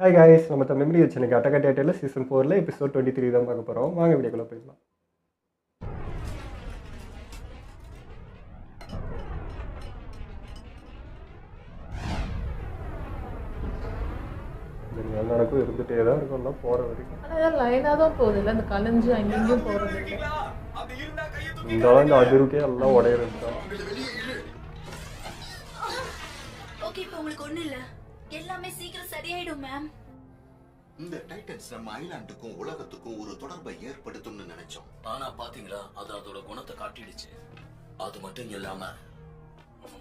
Hi guys, நம்ம memory வச்சு எனக்கு அட்டகட்டேட்டில் சீசன் 4 எபிசோட் 23 தான் பார்க்க போகிறோம். வாங்க வீடியோக்குள்ளே போயிடலாம். என்ன நடக்கும் இருந்துகிட்டே தான் இருக்கும் தான் போகிற வரைக்கும். ஆனால் லைனாக தான் போகுது இல்லை, அந்த கலைஞ்சு அங்கேயும் போகிறது. இந்த இந்த அதிருக்கே எல்லாம் உடையிறது தான். ஓகே, இப்போ உங்களுக்கு ஒண்ணு இல்ல, எல்லாமே சீக்கிரம் சரியாயிடும் மேம். இந்த டைட்டன்ஸ் நம்ம ஐலாண்டுக்கும் உலகத்துக்கும் ஒரு தொடர்பை ஏற்படுத்தும்னு நினைச்சோம். ஆனா பாத்தீங்களா, அது அதோட குணத்தை காட்டிடுச்சு. அது மட்டும் இல்லாம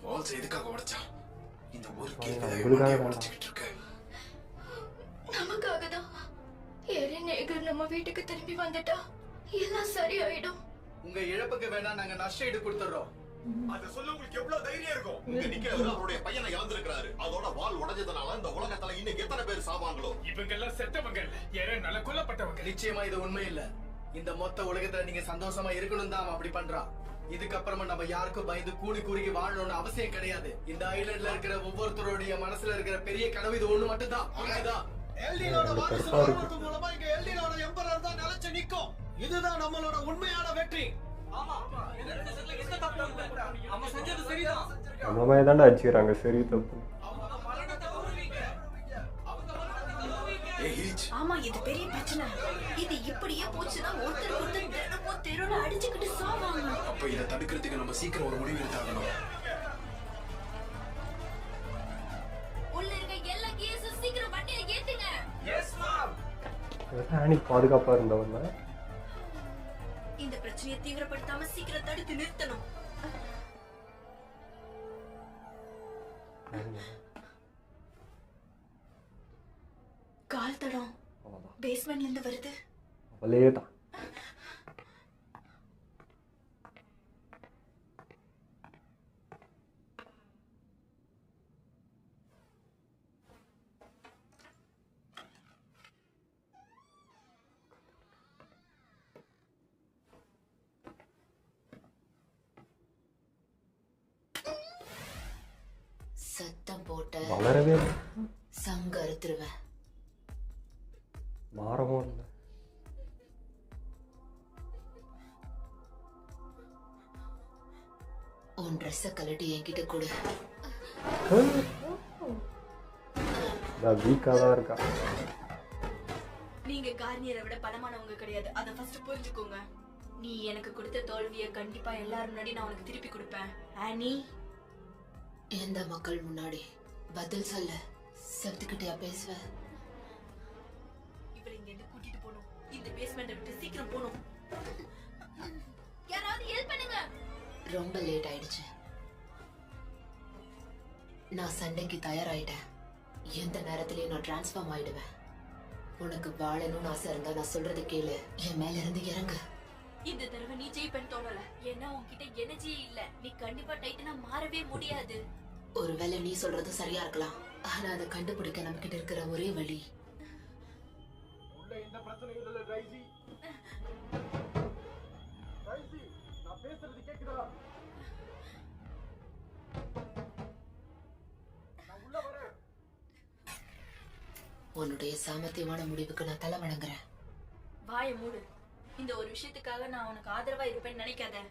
வால்ஸ் எதுக்காக உடைச்சான்? இந்த ஒரு கேள்வி உடைச்சிட்டு இருக்கு. நமக்காக தான். எரின் நேகர் நம்ம வீட்டுக்கு திரும்பி வந்துட்டா எல்லாம் சரியாயிடும். உங்க இழப்புக்கு வேணா நாங்க நஷ்டஈடு கொடுத்துறோம். அத சொல்ல உங்களுக்கு எவ்வளவு தைரியம் இருக்கும்? உங்க நிக்கல அவருடைய பையனை இழந்திருக்காரு. அதோட வால் உடைஞ்சதனால இந்த உலகத்துல இன்னைக்கு எத்தனை பேர் சாவாங்களோ? இவங்க எல்லாம் செத்தவங்க இல்ல, யாரோ நல்ல கொல்லப்பட்டவங்க. நிச்சயமா இது உண்மை இல்ல. இந்த மொத்த உலகத்துல நீங்க சந்தோஷமா இருக்கணும் தான் அவன் அப்படி பண்றான். இதுக்கப்புறமா நம்ம யாருக்கும் பயந்து கூடி குறுகி வாழணும்னு அவசியம் கிடையாது. இந்த ஐலாண்ட்ல இருக்கிற ஒவ்வொருத்தருடைய மனசுல இருக்கிற பெரிய கனவு இது ஒண்ணு மட்டும் தான். புரியுதா? எல்டினோட வாரிசு வரது மூலமா இங்க எல்டினோட எம்பரர் தான் நிலைச்சு நிக்கும். இதுதான் நம்மளோட உண்மையான வெற்றி. நம்ம மாதிரி தாண்டா அடிச்சுக்கிறாங்க. சரி தப்பு. ஆமா, இது பெரிய பிரச்சனை. இது இப்படியே போச்சுன்னா ஒருத்தர் ஒருத்தர் தினமும் தெருவுல அடிச்சுக்கிட்டு சாவாங்க. அப்ப இதை தடுக்கிறதுக்கு நம்ம சீக்கிரம் ஒரு முடிவு எடுத்தாகணும். உள்ள இருக்க எல்லா கேஸும் சீக்கிரம் வண்டியில ஏத்துங்க. Yes ma'am. ஆனி பாதுகாப்பாக இருந்தவங்க இந்த பிரச்சனையை தீவிரப்படுத்தாம சீக்கிரம் தடுத்து நிறுத்தணும். கால் தடம் பேஸ்மெண்ட்ல இருந்து வருது. அவளே தான். சத்தம் போட்ட வளரவே இல்லை. சங்க அறுத்துருவேன். மாறவும் இல்லை. உன் ட்ரெஸ்ஸ கழட்டி என்கிட்ட கொடு. வீக்காக தான் இருக்கா. நீங்க கார்னியரை விட பலமானவங்க கிடையாது, அத ஃபர்ஸ்ட் புரிஞ்சுக்கோங்க. நீ எனக்கு கொடுத்த தோல்வியை கண்டிப்பா எல்லாரும் முன்னாடி நான் உனக்கு திருப்பி கொடுப்பேன். ஆனி, எந்த மக்கள் முன்னாடி பதில் சொல்ல செத்துக்கிட்டே பேசுவ. இவளை இங்க இருந்து கூட்டிட்டு போகணும். இந்த பேஸ்மெண்ட்டை விட்டு சீக்கிரம் போகணும். யாராவது ஹெல்ப் பண்ணுங்க. ரொம்ப லேட் ஆயிடுச்சு. நான் சண்டைக்கு தயாராயிட்டேன். எந்த நேரத்திலயும் நான் டிரான்ஸ்ஃபார்ம் ஆயிடுவேன். உனக்கு வாழணும்னு ஆசை இருந்தா நான் சொல்றது கேளு. என் மேல இருந்து இறங்கு. இந்த தடவை நீ ஜெயிப்பேன்னு தோணல. ஏன்னா உன்கிட்ட எனர்ஜியே இல்ல. நீ கண்டிப்பா டைட்டனா மாறவே முடியாது. ஒருவேளை நீ சொல்றது சரியா இருக்கலாம், ஆனா அதை கண்டுபிடிக்க நம்ம கிட்ட இருக்கிற ஒரே வழி. உள்ள இந்த பிரச்சனை இல்ல ரைசி. ரைசி, நான் பேசுறது கேக்குதா? நான் உள்ள வரேன். உன்னுடைய சாமர்த்தியமான முடிவுக்கு நான் தலை வணங்குறேன். வாயை மூடு. இந்த ஒரு விஷயத்துக்காக நான் உனக்கு ஆதரவா இருப்பேன்னு நினைக்காத.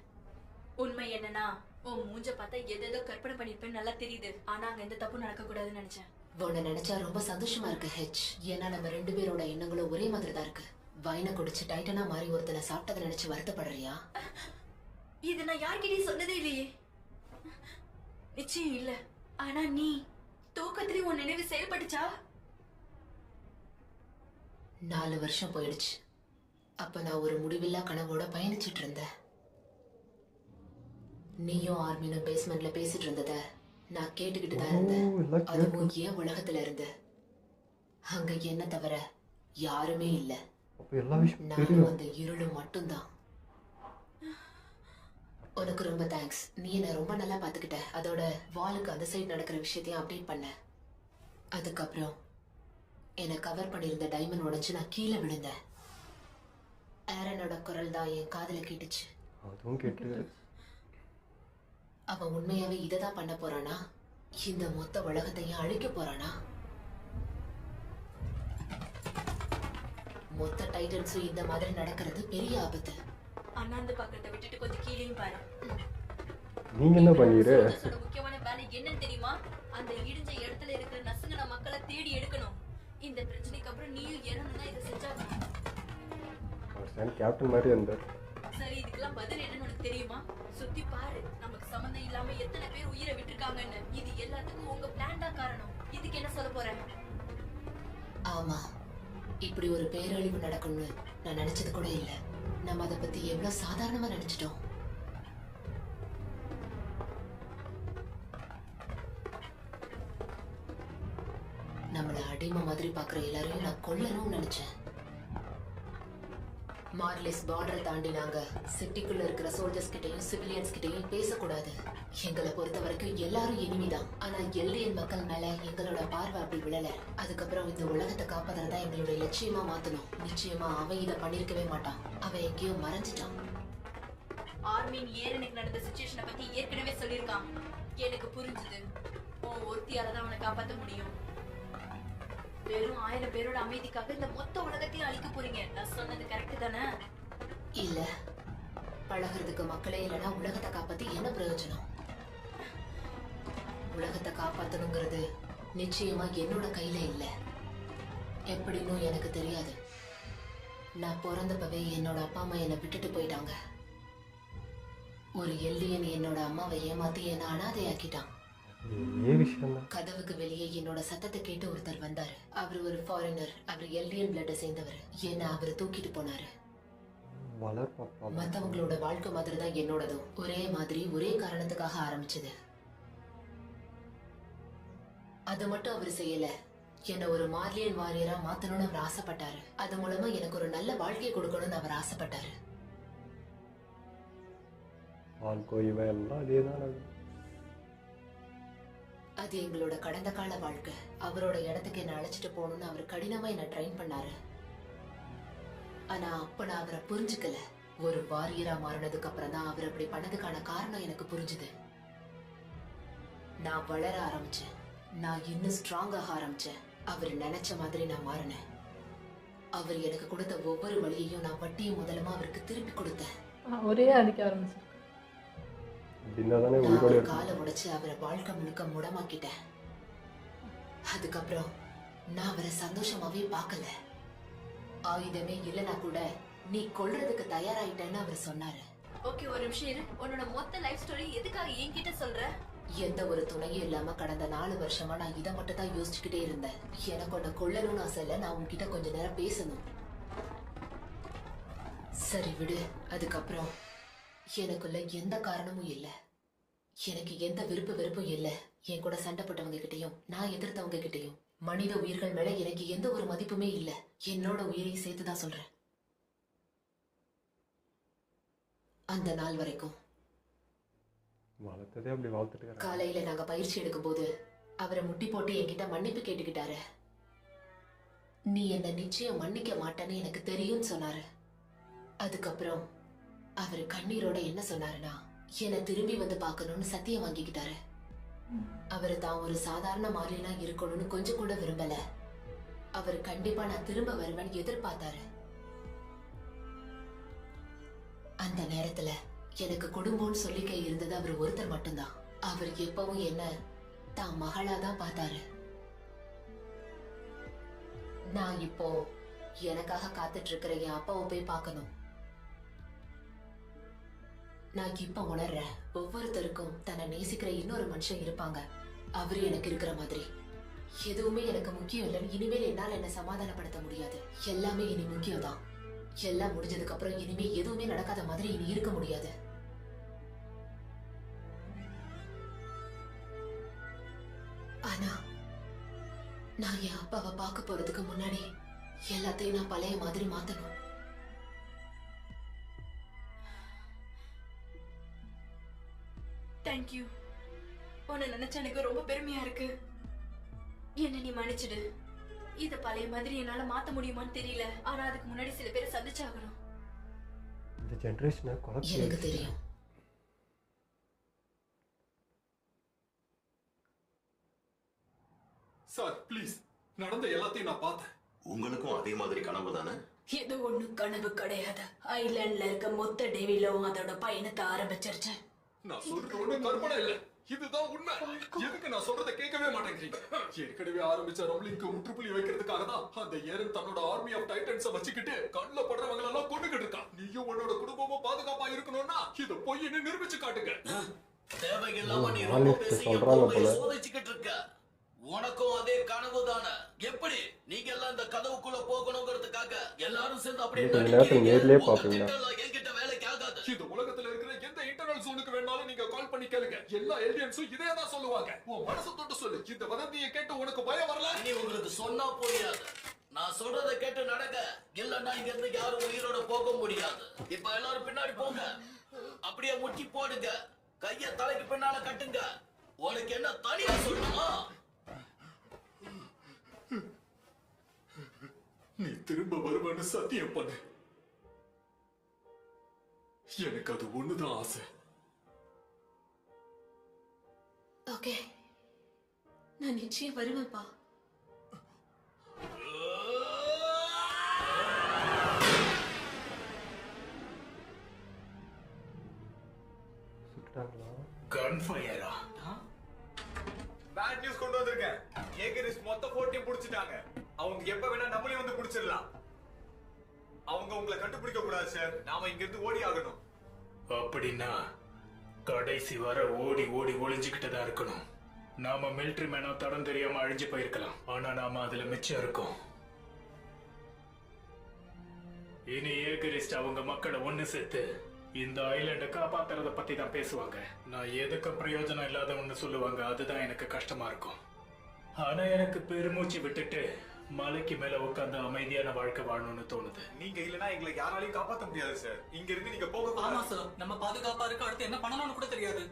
உண்மை என்னன்னா, உன் மூஞ்ச பார்த்தா எதோ கற்பனை பண்ணிருப்பேன்னு நல்லா தெரியுது. ஆனா அங்க எந்த தப்பு நடக்க கூடாதுன்னு நினைச்சேன். உன்னை நினைச்சா ரொம்ப சந்தோஷமா இருக்கு ஹெச். ஏன்னா நம்ம ரெண்டு பேரோட எண்ணங்களும் ஒரே மாதிரி தான் இருக்கு. வைனை குடிச்சு டைட்டனா மாறி ஒருத்தனை சாப்பிட்டதை நினைச்சு வருத்தப்படுறியா? இது நான் யார்கிட்டயும் சொன்னதே இல்லையே. நிச்சயம் இல்ல. ஆனா நீ தூக்கத்திலே உன் நினைவு செயல்பட்டுச்சா? 4 வருஷம் போயிடுச்சு. அப்ப நான் ஒரு முடிவில்லா கனவோட பயணிச்சுட்டு இருந்தேன். நீயும் ஆர்மினும் பேஸ்மெண்ட்ல பேசிட்டு இருந்தத நான் கேட்டுக்கிட்டு தான் இருந்தேன். அதுவும் ஏன் உலகத்துல இருந்து. அங்க என்ன தவிர யாருமே இல்ல. நானும் அந்த இருளும் மட்டும்தான். உனக்கு ரொம்ப தேங்க்ஸ். நீ என்ன ரொம்ப நல்லா பாத்துக்கிட்ட. அதோட வாலுக்கு அந்த சைடு நடக்கிற விஷயத்தையும் அப்டேட் பண்ண. அதுக்கப்புறம் என்னை கவர் பண்ணியிருந்த டைமண்ட் உடைஞ்சு நான் கீழே விழுந்தேன். ஆரனோட குரல் தான் என் காதுல கேட்டுச்சு. அவன் உண்மையாவே இததான் பண்ண போறானா? இந்த மொத்த உலகத்தையும் அழிக்க போறானா? மொத்த டைட்டன்ஸும் இந்த மாதிரி நடக்கிறது பெரிய ஆபத்து. அண்ணாந்து பாக்கிறத விட்டுட்டு கொஞ்சம் கீழேயும் பாரு. நீங்க என்ன பண்ணீரு? சோல்ஜர்ஸோட முக்கியமான வேலை என்னன்னு தெரியுமா? அந்த இடிஞ்ச இடத்துல இருக்கிற நசுங்கன மக்களை தேடி எடுக்கணும். இந்த பிரச்சனைக்கு அப்புறம் நீயும் இறந்துனா இதை செஞ்சாகணும். அவர் கேப்டன் மாதிரி இருந்தார். சரி, இதுக்கெல்லாம் பதில் என்னன்னு உனக்கு தெரியுமா? சுத்தி பாரு, நமக்கு சம்மந்தம் இல்லாம எத்தனை பேர் உயிரை விட்டுருக்காங்கன்னு. இது எல்லாத்துக்கும் உங்க பிளான் தான் காரணம். இதுக்கு என்ன சொல்ல போற? ஆமா, இப்படி ஒரு பேரழிவு நடக்கும்னு நான் நினைச்சது கூட இல்ல. நம்ம அதை பத்தி எவ்வளவு சாதாரணமா நினைச்சிட்டோம். நம்மள அடிமை மாதிரி பாக்குற எல்லாரையும் நான் கொல்லணும்னு நினைச்சேன். மார்லிஸ் பார்டரை தாண்டி நாங்க சிட்டிக்குள்ள இருக்கிற சோல்ஜர்ஸ் கிட்டையும் சிவிலியன்ஸ் கிட்டையும் பேசக்கூடாது. எங்களை பொறுத்த வரைக்கும் எல்லாரும் இனிமைதான். ஆனா எல்லையன் மக்கள் மேல எங்களோட பார்வை அப்படி விழல. அதுக்கப்புறம் இந்த உலகத்தை காப்பதுதான் எங்களுடைய லட்சியமா மாத்தணும். நிச்சயமா அவன் இதை பண்ணிருக்கவே மாட்டான். அவன் எங்கேயோ மறைஞ்சிட்டான். ஆர்மின் ஏரனுக்கு நடந்த சிச்சுவேஷனை பத்தி ஏற்கனவே சொல்லியிருக்கான். எனக்கு புரிஞ்சுது. ஒருத்தியால தான் அவனை காப்பாற்ற முடியும். வெறும் 1000 பேரோட அமைதிக்காக இந்த மொத்த உலகத்தையும் அழிக்க போறீங்க. நான் சொன்னது கரெக்ட் தானே? இல்ல, பழகிறதுக்கு மக்களே இல்லைன்னா உலகத்தை காப்பாத்தி என்ன பிரயோஜனம்? உலகத்தை காப்பாத்தணுங்கிறது நிச்சயமா என்னோட கையில இல்ல. எப்படின்னு எனக்கு தெரியாது. நான் பிறந்தப்பவே என்னோட அப்பா அம்மா என்னை விட்டுட்டு போயிட்டாங்க. ஒரு எல்லியன் என்னோட அம்மாவை ஏமாத்தி என்ன அனாதையாக்கிட்டான். விஷயம் தான். கதவுக்கு வெளியே என்னோட சத்தத்தை கேட்டு ஒருத்தர் வந்தாரு. அவர் ஒரு ஃபாரினர். அவர் எல்லியன் பிளட்டை சேர்ந்தவர். என்ன அவரு தூக்கிட்டு போனாரு. மத்தவங்களோட வாழ்க்கை மாதிரி தான் என்னோடதும். ஒரே மாதிரி ஒரே காரணத்துக்காக ஆரம்பிச்சது. அது மட்டும் அவர் செய்யல. என்ன ஒரு மார்லியன் வாரியரா மாத்தணும்னு அவர் ஆசைப்பட்டாரு. அது மூலமா எனக்கு ஒரு நல்ல வாழ்க்கையை கொடுக்கணும்னு அவர் ஆசைப்பட்டாரு. அது எங்களோட கடந்த கால வாழ்க்கை. அவரோட இடத்துக்கு என்ன அழைச்சிட்டு போகணும்னு அவர் கடினமா என்ன ட்ரெயின் பண்ணாரு. ஆனா அப்ப நான் அவரை புரிஞ்சுக்கல. ஒரு வாரியரா மாறினதுக்கு அப்புறம் தான் அவர் அப்படி பண்ணதுக்கான காரணம் எனக்கு புரிஞ்சுது. நான் வளர ஆரம்பிச்சேன். நான் இன்னும் ஸ்ட்ராங்காக ஆரம்பிச்சேன். அவர் நினைச்ச மாதிரி நான் மாறினேன். அவர் எனக்கு கொடுத்த ஒவ்வொரு வழியையும் நான் வட்டியும் முதலமா அவருக்கு திருப்பி கொடுத்தேன். ஒரே அடிக்க ஆரம்பிச்சு. காலை உடைச்சு அவரை வாழ்க்கை முழுக்க முடமாக்கிட்டேன். அதுக்கப்புறம் நான் அவரை சந்தோஷமாவே பார்க்கல. ஆயுதமே இல்லைன்னா கூட நீ கொல்றதுக்கு தயாராயிட்டேன்னு அவர் சொன்னாரு. ஓகே, ஒரு நிமிஷம் இரு. உன்னோட மொத்த லைஃப் ஸ்டோரி எதுக்காக என்கிட்ட சொல்ற? எந்த ஒரு துணையும் இல்லாம கடந்த 4 வருஷமா நான் இதை மட்டும் தான் யோசிச்சுக்கிட்டே இருந்தேன். எனக்கு உன்னை கொல்லணும்னு ஆசை இல்ல. நான் உன்கிட்ட கொஞ்ச நேரம் பேசணும். சரி விடு. அதுக்கப்புறம் எனக்குள்ள எந்த காரணமும் இல்ல. எனக்கு எந்த வெறுப்பும் இல்ல. என் கூட சண்டை போட்டவங்க கிட்டையும் நான் எதிர்த்தவங்க கிட்டையும் மனித உயிர்கள் மேல எனக்கு எந்த ஒரு மதிப்புமே இல்ல. என்னோட உயிரையும் சேர்த்துதான் சொல்றேன். அந்த நாள் வரைக்கும் காலையில நாங்க பயிற்சி எடுக்கும் போது அவரை முட்டி போட்டு என்கிட்ட மன்னிப்பு கேட்டுக்கிட்டாரு. நீ என்ன நிச்சயம் மன்னிக்க மாட்டேன்னு எனக்கு தெரியும்னு சொன்னாரு. அதுக்கப்புறம் அவரு கண்ணீரோட என்ன சொன்னாருன்னா, என்னை திரும்பி வந்து பார்க்கணும்னு சத்தியம் வாங்கிக்கிட்டாரு. அவரு தான் ஒரு சாதாரண மாறினா இருக்கணும்னு கொஞ்சம் கூட விரும்பல. அவர் கண்டிப்பா நான் திரும்ப வருவேன்னு எதிர்பார்த்தாரு. அந்த நேரத்துல எனக்கு குடும்பம்னு சொல்லிக்க இருந்தது அவர் ஒருத்தர் மட்டும்தான். அவர் எப்பவும் என்ன தான் மகளாதான் பார்த்தாரு. நான் இப்போ எனக்காக காத்துட்டு இருக்கிற என் அப்பாவை போய் பார்க்கணும். நான் இப்ப உணர்றேன், ஒவ்வொருத்தருக்கும் தன்னை நேசிக்கிற இன்னொரு மனுஷன் இருப்பாங்க. அவரு எனக்கு இருக்கிற மாதிரி. எதுவுமே எனக்கு முக்கியம் இல்லைன்னு இனிமேல் என்னால என்ன சமாதானப்படுத்த முடியாது. எல்லாமே இனி முக்கியம் தான். எல்லாம் முடிஞ்சதுக்கு அப்புறம் இனிமே எதுவுமே நடக்காத மாதிரி இனி இருக்க முடியாது. ஆனா நான் என் அப்பாவை பார்க்க போறதுக்கு முன்னாடி எல்லாத்தையும் நான் பழைய மாதிரி மாத்தணும். தேங்க்யூ. உன்னை நினைச்ச எனக்கு ரொம்ப பெருமையா இருக்கு. என்ன நீ மன்னிச்சிடு. இத பழைய மாதிரி என்னால மாத்த முடியுமான்னு தெரியல. ஆனா அதுக்கு முன்னாடி சில பேரை சந்திச்சாகணும். இந்த ஜெனரேஷனை குழப்பி எனக்கு தெரியும். சார் ப்ளீஸ், நடந்த எல்லாத்தையும் நான் பார்த்தேன். உங்களுக்கும் அதே மாதிரி கனவு தானே? இது ஒண்ணும் கனவு கிடையாது. ஐலாண்ட்ல இருக்க மொத்த டெவிலும் அதோட பயணத்தை ஆரம்பிச்சிருச்சு. நான் சொல்றது ஒண்ணும் கற்பனை இல்ல, இதுதான் உண்மை. எதுக்கு நான் சொல்றதை கேட்கவே மாட்டேங்கிறீங்க? ஏற்கனவே ஆரம்பிச்ச ரம்லிங்க்கு முற்றுப்புள்ளி வைக்கிறதுக்காக தான் அந்த ஏரன் தன்னோட ஆர்மி ஆஃப் டைட்டன்ஸ வச்சுக்கிட்டு கண்ணுல படுறவங்க எல்லாம் கொண்டுகிட்டு இருக்கான். நீயும் உன்னோட குடும்பமும் பாதுகாப்பா இருக்கணும்னா இத பொய்ன்னு நிரூபிச்சு காட்டுங்க. தேவையில்லாம நீ ரொம்ப பேசி என் பொறுமையை சோதிச்சுக்கிட்டு இருக்க. உனக்கும் அதே கனவு தானே? எப்படி நீங்க எல்லாம் இந்த கதவுக்குள்ள போகணுங்கிறதுக்காக எல்லாரும் சேர்ந்து அப்படியே என்கிட்ட வேலைக்கு ஆகாது. இந்த உலகத்துல இருக்கிற எந்த இன்டர்னல் ஜோனுக்கு வேணாலும் நீங்க கால் பண்ணி கேளுங்க. எல்லா ஏலியன்ஸும் இதே தான் சொல்லுவாங்க. உன் மனசு தொட்டு சொல்லு. இந்த வதந்தியை கேட்டு உனக்கு பயம் வரல? நீ உங்களுக்கு சொன்னா புரியாது. நான் சொல்றதை கேட்டு நடக்க, இல்லன்னா இங்க இருந்து யாரும் உயிரோட போக முடியாது. இப்ப எல்லாரும் பின்னாடி போங்க. அப்படியே முட்டி போடுங்க. கைய தலைக்கு பின்னால கட்டுங்க. உனக்கு என்ன தனியா சொல்லணுமா? நீ திரும்ப வருவன்னு சத்தியம் பண்ணு. எனக்கு அது ஒண்ணுதான் ஆசை. ஓகே, நான் நிச்சயம் வருவேன்ப்பா. கன் ஃபயரா? பேட் நியூஸ் கொண்டு வந்திருக்கேன். ஏகரிஸ் மொத்த போட்டியும் புடிச்சிட்டாங்க. அவங்க எப்ப வேணா நம்மளையும் வந்து புடிச்சிடலாம். அவங்க உங்களை கண்டுபிடிக்க கூடாது சார். நாம இங்க இருந்து ஓடி ஆகணும். அப்படின்னா கடைசி வர ஓடி ஓடி ஒளிஞ்சுக்கிட்டு தான் இருக்கணும். நாம மிலிட்டரி மேனா தடம் தெரியாம அழிஞ்சு போயிருக்கலாம், ஆனா நாம அதுல மிச்சம் இருக்கோம். இனி ஏகரிஸ்ட் அவங்க மக்களை ஒண்ணு சேர்த்து இந்த ஐலாண்டை காப்பாத்துறத பத்தி தான் பேசுவாங்க. நான் எதுக்கு பிரயோஜனம் இல்லாதவன்னு சொல்லுவாங்க. அதுதான் எனக்கு கஷ்டமா இருக்கும். ஆனா எனக்கு பெருமூச்சு விட்டுட்டு மலைக்கு மேல உட்கார்ந்து அமைதியான வாழ்க்கை வாழணும்னு தோணுது. நீங்க இல்லனா எங்களை யாராலையும் காப்பாத்த முடியாது சார். இங்க இருந்து நீங்க போக கூடாது. ஆமா சார், நம்ம பாதுகாப்பா இருக்க. அடுத்து என்ன பண்ணணும்னு கூட தெரியாது.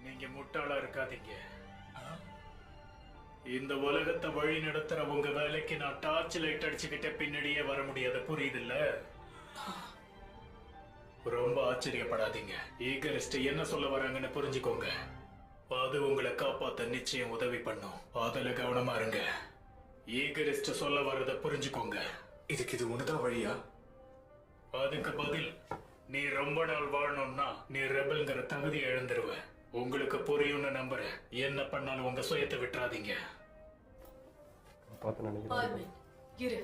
நீங்க முட்டாளா இருக்காதீங்க. இந்த உலகத்தை வழி நடத்துற உங்க வேலைக்கு நான் டார்ச் லைட் அடிச்சுக்கிட்ட பின்னாடியே வர முடியாது, புரியுதுல்ல? ரொம்ப ஆச்சரியப்படாதீங்க. ஈகரிஸ்ட் என்ன சொல்ல வராங்கன்னு புரிஞ்சுக்கோங்க. அது உங்களை காப்பாத்த நிச்சயம் உதவி பண்ணும். அதுல கவனமா இருங்க. ஈகரிஸ்ட் சொல்ல வர்றத புரிஞ்சுக்கோங்க. இதுக்கு இது ஒண்ணுதான் வழியா? அதுக்கு பதில், நீ ரொம்ப நாள் வாழணும்னா நீ ரெபல்ங்கிற தகுதியை இழந்துருவ. உங்களுக்கு புரியும்னு நம்புறேன். என்ன பண்ணாலும் உங்க சுயத்தை விட்டுறாதீங்க. ஆர்மின், இரு.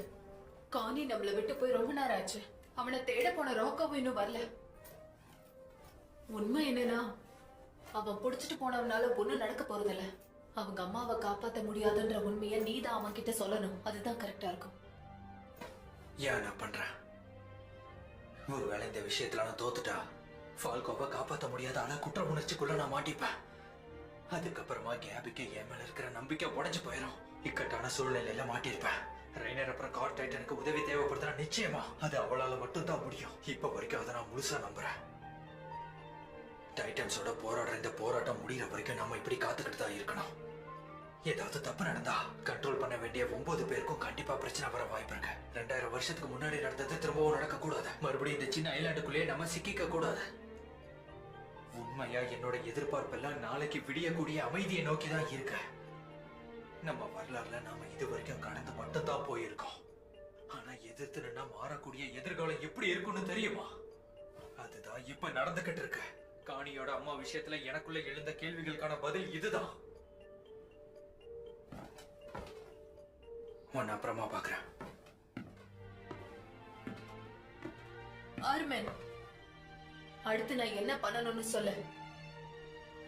காணி நம்மள விட்டு போய் ரொம்ப நேரம் ஆச்சு. அவனை தேட போன ராக்காவும் இன்னும் வரல. உண்மை என்னன்னா, அவன் புடிச்சிட்டு போனவனால ஒண்ணும் நடக்க போறதில்ல. அவங்க அம்மாவை காப்பாத்த முடியாதுன்ற உண்மையை நீதான் அவன் கிட்ட சொல்லணும். அதுதான் கரெக்டா இருக்கும். ஏன் நான் பண்றேன்? ஒருவேளை இந்த விஷயத்துல நான் தோத்துட்டா ஃபால்கோவை காப்பாத்த முடியாத ஆனா குற்ற உணர்ச்சிக்குள்ள நான் மாட்டிப்பேன். அதுக்கப்புறமா கேபிக்கு என் மேல இருக்கிற நம்பிக்கை உடைஞ்சு போயிடும். இக்கட்டான சூழ்நிலையில மாட்டிருப்பேன். ரெய்னர் அப்புறம் கார் டைட்டனுக்கு உதவி தேவைப்படுதுனா நிச்சயமா அது அவளால மட்டும் தான் முடியும். இப்ப வரைக்கும் அதை நான் முழுசா நம்புறேன். டைட்டன்ஸோட போராடுற இந்த போராட்டம் முடிகிற வரைக்கும் நம்ம இப்படி காத்துக்கிட்டு தான் இருக்கணும். ஏதாவது தப்பு நடந்தா கண்ட்ரோல் பண்ண வேண்டிய 9 பேருக்கும் கண்டிப்பா பிரச்சனை வர வாய்ப்பு இருக்கு. 2000 வருஷத்துக்கு முன்னாடி நடந்தது திரும்பவும் நடக்க கூடாது. மறுபடியும் இந்த சின்ன ஐலாண்டுக்குள்ளேயே நம்ம சிக்கிக்க கூடாது. உண்மையா என்னோட எதிர்பார்ப்பெல்லாம் நாளைக்கு விடியக்கூடிய அமைதியை நோக்கி தான் இருக்க. நம்ம வரலாறுல நாம இது வரைக்கும் கடந்து மட்டும் தான் போயிருக்கோம். ஆனா எதிர்த்து நின்னா மாறக்கூடிய எதிர்காலம் எப்படி இருக்கும்னு தெரியுமா? அதுதான் இப்ப நடந்துகிட்டு இருக்கு. காணியோட அம்மா விஷயத்துல எனக்குள்ள எழுந்த கேள்விகளுக்கான பதில் இதுதான். உன்னை அப்புறமா பாக்குறேன். ஆர்மின், அடுத்து நான் என்ன பண்ணணும்னு சொல்லு.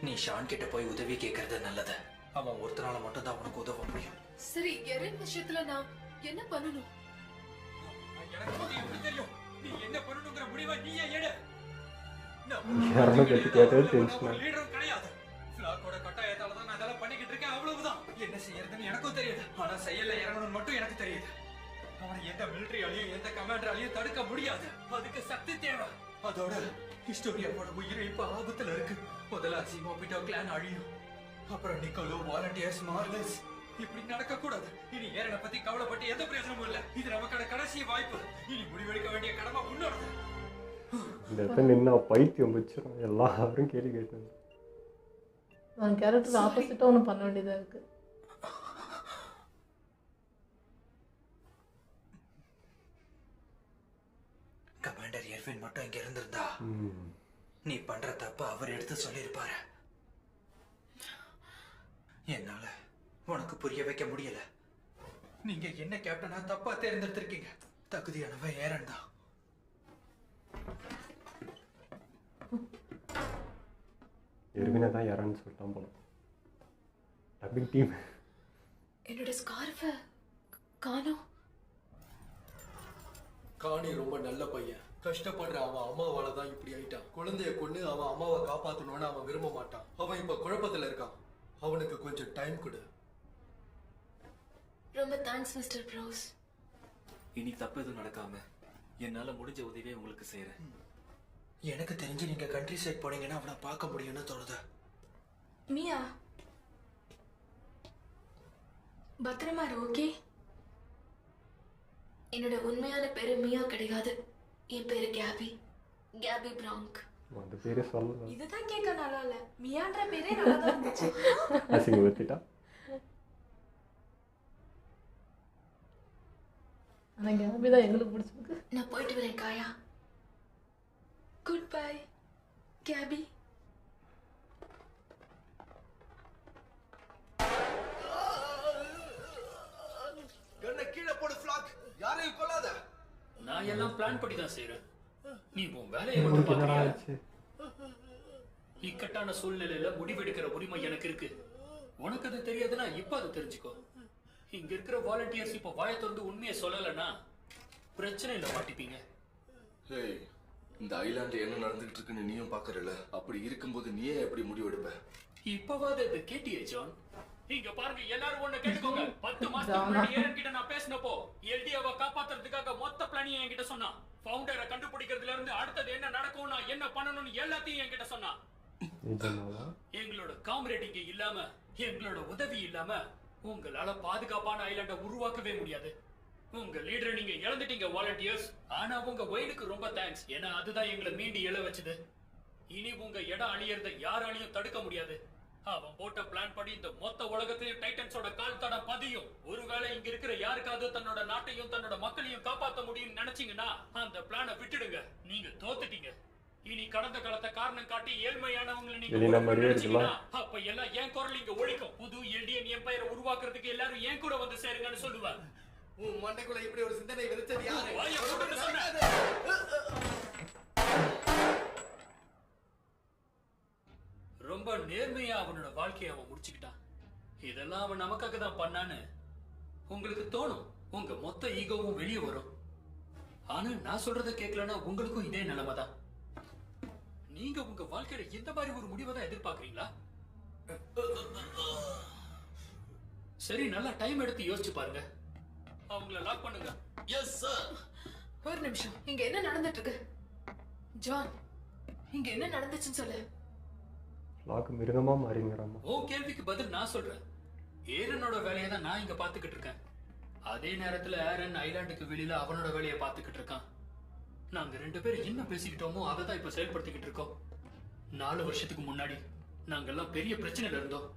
நீ ஷான் கிட்ட போய் உதவி கேட்கறது நல்லது. அவன் ஒருத்தனால மட்டும் தான் உனக்கு உதவ முடியும். சரி, எரின் விஷயத்துல நான் என்ன பண்ணணும்? எனக்கு தெரியும். நீ என்ன பண்ணணும்ங்கற முடிவை நீயே எடு. லீடரும் கிடையாது. ஃபிளாக்கோட கட்டாயத்தால தான் நான் இதெல்லாம் பண்ணிக்கிட்டு இருக்கேன், அவ்வளவுதான். என்ன செய்யறதுன்னு எனக்கும் தெரியுது. ஆனா செயல்ல இறங்கணும்னு மட்டும் எனக்கு தெரியுது. அவனை எந்த மிலிட்டரியாலையும் எந்த கமாண்டராலையும் தடுக்க முடியாது. அதுக்கு சக்தி தேவை. அதோட ஹிஸ்டோரியாவோட உயிரை இப்ப ஆபத்துல இருக்கு. முதல்ல அசிமோபிட்டோ கிளான் அழியும். அப்புறம் நிக்கோலோ, வாலண்டியர்ஸ், மார்லஸ். இப்படி நடக்க கூடாது. இனி ஏரனை பத்தி கவலைப்பட்டு எந்த பிரயோஜனமும் இல்ல. இது நமக்கான கடைசி வாய்ப்பு. இனி முடிவெடுக்க வேண்டிய கடமை முன்னோடு. இந்த இடத்துல நின்னா பைத்தியம் வச்சிடும். எல்லாரும் கேள்வி கேட்டு நான் கேரக்டர் ஆப்போசிட்டா ஒன்று பண்ண வேண்டியதா இருக்கு. எர்வின் மட்டும் இங்க இருந்திருந்தா நீ பண்ற தப்ப அவர் எடுத்து சொல்லியிருப்பாரு. என்னால உனக்கு புரிய வைக்க முடியல. நீங்க என்ன கேப்டனா தப்பா தேர்ந்தெடுத்திருக்கீங்க. தகுதியானவன் ஏரன் தான். எர்வினை தான் யாரான்னு சொல்லிட்டான் போல. Dubbing team. என்னோட ஸ்கார்ஃபை காணோம். காணி ரொம்ப நல்ல பையன். கஷ்டப்படுற அவன் அம்மாவால தான் இப்படி ஆயிட்டான். குழந்தைய கொண்டு அவன் அம்மாவை காப்பாத்தணும்னு அவன் விரும்ப மாட்டான். அவன் இப்ப குழப்பத்துல இருக்கான். அவனுக்கு கொஞ்சம் டைம் கொடு. ரொம்ப தேங்க்ஸ் மிஸ்டர் ப்ரோஸ். இனி தப்பு எதுவும் நடக்காம என்னால முடிஞ்ச உதவியை உங்களுக்கு செய்யறேன். எனக்கு தெரிஞ்சு நீங்க கண்ட்ரி சைட் போனீங்கன்னா அவனை பார்க்க முடியும்னு தோணுது. மியா பத்திரமா இரு, ஓகே? என்னோட உண்மையான பேரு மியா கிடையாது. என் பேரு கேபி. KP prank. அந்த பேரே சொல்லலாம். இதுதான் கேட்க நல்லா இல்ல. மியான்ற பேரே நல்லா தான் இருந்துச்சு. அசிங்கப்படுத்திட்டா. ஆனா கேபி தான் எங்களுக்கு பிடிச்சிருக்கு. நான் போயிட்டு வரேன் காயா. Good bye KP. கண்ணை கீழே போடு ஃப்ளாக். யாரையும் கொல்லாத. நான் எல்லாம் பிளான் பண்ணி தான் செய்யறேன். நீ உன் வேலையை மட்டும் பாக்குறியா? இக்கட்டான சூழ்நிலையில முடிவெடுக்கிற உரிமை எனக்கு இருக்கு. உனக்கு அது தெரியாதுன்னா இப்ப அது தெரிஞ்சுக்கோ. இங்க இருக்கிற வாலண்டியர்ஸ் இப்ப வாயை திறந்து உண்மையை சொல்லலைன்னா பிரச்சனையில மாட்டிப்பீங்க. ஏய், இந்த ஐலாண்ட்ல என்ன நடந்துகிட்டு இருக்குன்னு நீயும் பாக்குறல. அப்படி இருக்கும்போது நீயே எப்படி முடிவெடுப்ப? இப்பவாது இது கேட்டியே ஜான்? இங்க பாருங்க, எல்லாரும் ஒண்ணு கேட்டுக்கோங்க. 10 மாசத்துக்கு முன்னாடி ஏரன் கிட்ட நான் பேசினப்போ எல்டிஏவை காப்பாத்துறதுக்காக மொத்த பிளானையும் என்கிட்ட சொன்னான். ஃபவுண்டரை கண்டுபிடிக்கிறதுல இருந்து அடுத்தது என்ன நடக்கும், நான் என்ன பண்ணணும்னு எல்லாத்தையும் என்கிட்ட சொன்னான். எங்களோட காம்ரேடிங்க இல்லாம, எங்களோட உதவி இல்லாம உங்களால பாதுகாப்பான ஐலாண்ட உருவாக்கவே முடியாது. உங்க லீடரை நீங்க இழந்துட்டீங்க வாலண்டியர்ஸ். ஆனா உங்க ஒயினுக்கு ரொம்ப தேங்க்ஸ். ஏன்னா அதுதான் எங்களை மீண்டு எழ வச்சது. இனி உங்க இடம் அழியறத யாராலையும் தடுக்க முடியாது. அவன் போட்ட பிளான் படி இந்த மொத்த உலகத்தையும் டைட்டன்ஸோட கால் தடம் பதியும். ஒருவேளை இங்க இருக்கிற யாருக்காவது தன்னோட நாட்டையும் தன்னோட மக்களையும் காப்பாற்ற முடியும்னு நினைச்சீங்கன்னா அந்த பிளானை விட்டுடுங்க. நீங்க தோத்துட்டீங்க. இனி கடந்த காலத்தை காரணம் காட்டி ஏழ்மையானவங்களை நீங்க நினைச்சீங்கன்னா அப்ப எல்லாம் என் குரல் இங்க ஒழிக்கும். புது எல்டியன் எம்பையரை உருவாக்குறதுக்கு எல்லாரும் என் கூட வந்து சேருங்கன்னு சொல்லுவேன். உன் மண்டைக்குள்ள இப்படி ஒரு சிந்தனை விதைச்சது யாரு? ரொம்ப நேர்மையா அவனோட வாழ்க்கையை அவன் முடிச்சுக்கிட்டான். இதெல்லாம் அவன் நமக்காக தான் பண்ணான்னு உங்களுக்கு தோணும். உங்க மொத்த ஈகோவும் வெளியே வரும். ஆனா நான் சொல்றத கேட்கலன்னா உங்களுக்கும் இதே நிலைமை தான். நீங்க உங்க வாழ்க்கையில இந்த மாதிரி ஒரு முடிவை தான் எதிர்பார்க்கறீங்களா? சரி, நல்லா டைம் எடுத்து யோசிச்சு பாருங்க. அவங்கள லாக் பண்ணுங்க. Yes sir. ஒரு நிமிஷம், இங்க என்ன நடந்துட்டு இருக்கு? ஜான், இங்க என்ன நடந்துச்சுன்னு சொல்லு. லாக் மிருகமா மாறிங்கறாமா. ஓ கேள்விக்கு பதில் நான் சொல்றேன். ஏரனோட வேலையை தான் நான் இங்க பாத்துக்கிட்டு இருக்கேன். அதே நேரத்துல ஏரன் ஐலாண்டுக்கு வெளியில அவனோட வேலையை பாத்துக்கிட்டு இருக்கான். நாங்க 2 பேரும் என்ன பேசிக்கிட்டோமோ அதை தான் இப்ப செயல்படுத்திக்கிட்டு இருக்கோம். 4 வருஷத்துக்கு முன்னாடி நாங்கெல்லாம் பெரிய பிரச்சனையில இருந்தோம்.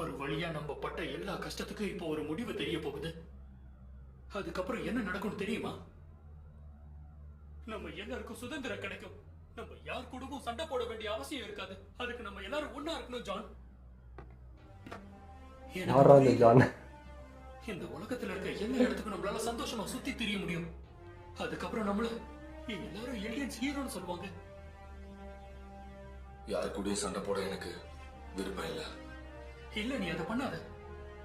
ஒரு வழியா நம்ம பட்ட எல்லா கஷ்டத்துக்கும் இப்போ ஒரு முடிவு தெரிய போகுது. அதுக்கப்புறம் என்ன நடக்கும் தெரியுமா? நம்ம எல்லாருக்கும் சுதந்திரம் கிடைக்கும். நம்ம யார் கூடவும் சண்டை போட வேண்டிய அவசியம் இருக்காது. அதுக்கு நம்ம எல்லாரும் ஒண்ணா இருக்கணும் ஜான். ஜான், இந்த உலகத்துல இருக்க எல்லா இடத்துக்கும் நம்மளால சந்தோஷமா சுத்தி திரிய முடியும். அதுக்கப்புறம் நம்மள எல்லாரும் ஏலியன்ஸ் ஹீரோன்னு சொல்லுவாங்க. யார் கூடயும் சண்டை போட எனக்கு விருப்பம் இல்ல. இல்ல, நீ அதை பண்ணாத.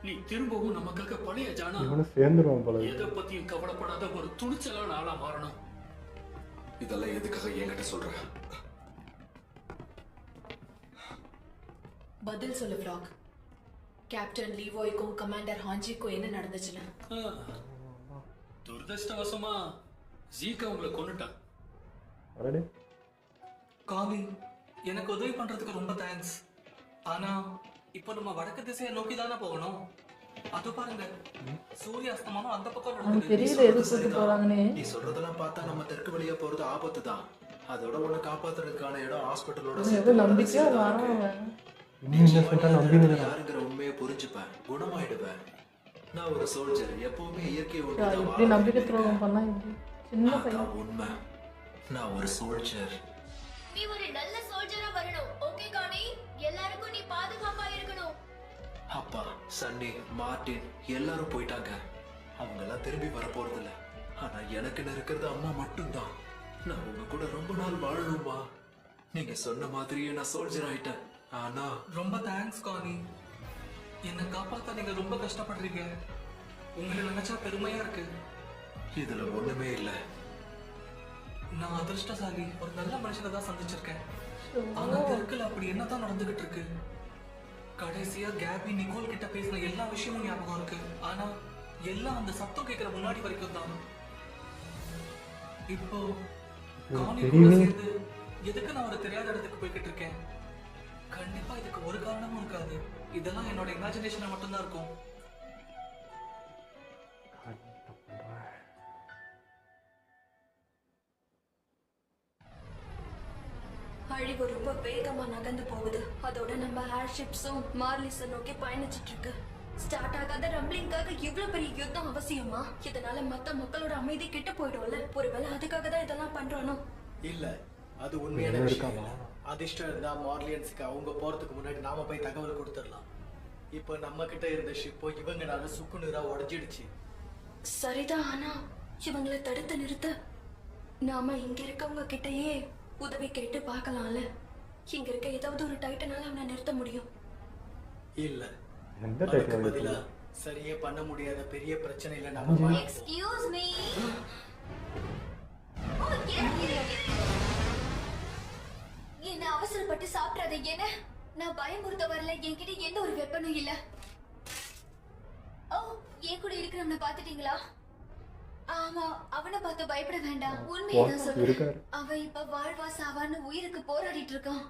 நீ திரும்பவும் நமக்காக பழைய ஜானா சேர்ந்துருவான் போல. எதை பத்தியும் கவலைப்படாத ஒரு துணிச்சலான ஆளா மாறணும். இதெல்லாம் எதுக்காக என்கிட்ட சொல்ற? பதில் சொல்லு ஃப்ராக். கேப்டன் லீவோய்க்கும் கமாண்டர் ஹாஞ்சிக்கும் என்ன நடந்துச்சுன்னு. துரதிர்ஷ்டவசமா ஜீகா உங்களை கொன்னுட்டான். காவி, எனக்கு உதவி பண்றதுக்கு ரொம்ப தேங்க்ஸ். ஆனா இப்போ நம்ம வடக்கு திசையை நோக்கி தானே போகணும். அது பாருங்க, சூரிய அஸ்தமனம் அந்த பக்கம் நடக்குது. தெரியல எது கூட்டி போறாங்கன்னு. நீ சொல்றதெல்லாம் பார்த்தா நம்ம தெற்கு வழியா போறது ஆபத்து தான். அதோட ஒண்ணு காப்பாத்துறதுக்கான இடம் ஹாஸ்பிட்டலோட நம்பிக்கையா வரான். யாருங்கிற உண்மையை புரிஞ்சுப்பேன், குணமாயிடுவேன். நான் ஒரு சோல்ஜர், எப்பவுமே இயற்கை இப்படி நம்பிக்கை துரோகம் பண்ணா சின்ன பையன். உண்மை. நான் ஒரு சோல்ஜர். நீ ஒரு நல்ல சோல்ஜரா வரணும். ஓகே காணி, எல்லாருக்கும் நீ பாதுகாப்பா இருக்கணும். அப்பா, சன்னி, மார்டின் எல்லாரும் போயிட்டாங்க. அவங்க எல்லாம் திரும்பி வர போறதில்ல. ஆனா எனக்கு இருக்கிறது அம்மா மட்டும்தான். நான் உங்க கூட ரொம்ப நாள் வாழணுமா? நீங்க சொன்ன மாதிரியே நான் சோல்ஜர் ஆயிட்டேன். ஆனா ரொம்ப தேங்க்ஸ் காணி. என்னை காப்பாத்த நீங்க ரொம்ப கஷ்டப்படுறீங்க. உங்களை நினைச்சா பெருமையா இருக்கு. இதுல ஒண்ணுமே இல்ல. நான் அதிர்ஷ்டசாலி. ஒரு நல்ல மனுஷனை தான் சந்திச்சிருக்கேன். ஆனா தெருக்குல அப்படி என்னதான் நடந்துகிட்டு இருக்கு. கடைசியா கேபி நிக்கோல் கிட்ட பேசின எல்லா விஷயமும் ஞாபகம் இருக்கு. ஆனா எல்லாம் அந்த சத்தம் கேட்கிற முன்னாடி வரைக்கும் தான். இப்போ காணி கூட சேர்ந்து எதுக்கு நான் ஒரு தெரியாத இடத்துக்கு போய்கிட்டு இருக்கேன்? கண்டிப்பா இதுக்கு ஒரு காரணமும் இருக்காது. இதெல்லாம் என்னோட இமேஜினேஷனா மட்டும்தான் இருக்கும். அழிவு ரொம்ப வேகமா நகர்ந்து போகுது. அதோட நம்ம ஏர்ஷிப்ஸும் மார்லிஸை நோக்கி பயணிச்சிட்டு இருக்கு. ஸ்டார்ட் ஆகாத ரம்பிளிங்காக இவ்வளவு பெரிய யுத்தம் அவசியமா? இதனால மத்த மக்களோட அமைதி கிட்ட போயிடும்ல. ஒருவேளை அதுக்காக தான் இதெல்லாம் பண்றானோ? இல்ல, அது உண்மையான விஷயம் இல்ல. அதிர்ஷ்டம் இருந்தா மார்லியன்ஸ்க்கு அவங்க போறதுக்கு முன்னாடி நாம போய் தகவல் கொடுத்துடலாம். இப்போ நம்ம கிட்ட இருந்த ஷிப்போ இவங்கனால சுக்குநூறா உடைஞ்சிடுச்சு. சரிதான், ஆனா இவங்களை தடுத்து நிறுத்த நாம இங்க இருக்கவங்க கிட்டயே உதவி கேட்டு பார்க்கலாம்ல. இங்க இருக்க ஏதாவது ஒரு டைட்டனால அவனை நிறுத்த முடியும். இல்ல, எந்த அதுக்கு டைட்டில் பதிலா சரியே பண்ண முடியாத பெரிய பிரச்சனையில நம்ம எக்ஸ்கியூஸ் மீ. என்ன அவசரப்பட்டு சாப்பிடாத. என்ன நான் பயமுறுத்த வரல. என்கிட்ட எந்த ஒரு வெப்பனும் இல்ல. ஓ, என் கூட இருக்கிறவனை பாத்துட்டீங்களா? ஆமா, அவனை பார்த்து பயப்பட வேண்டாம். உண்மையதான் சொல்றேன். அவன் இப்ப வாழ்வா சாவான்னு உயிருக்கு போராடிட்டு இருக்கான்.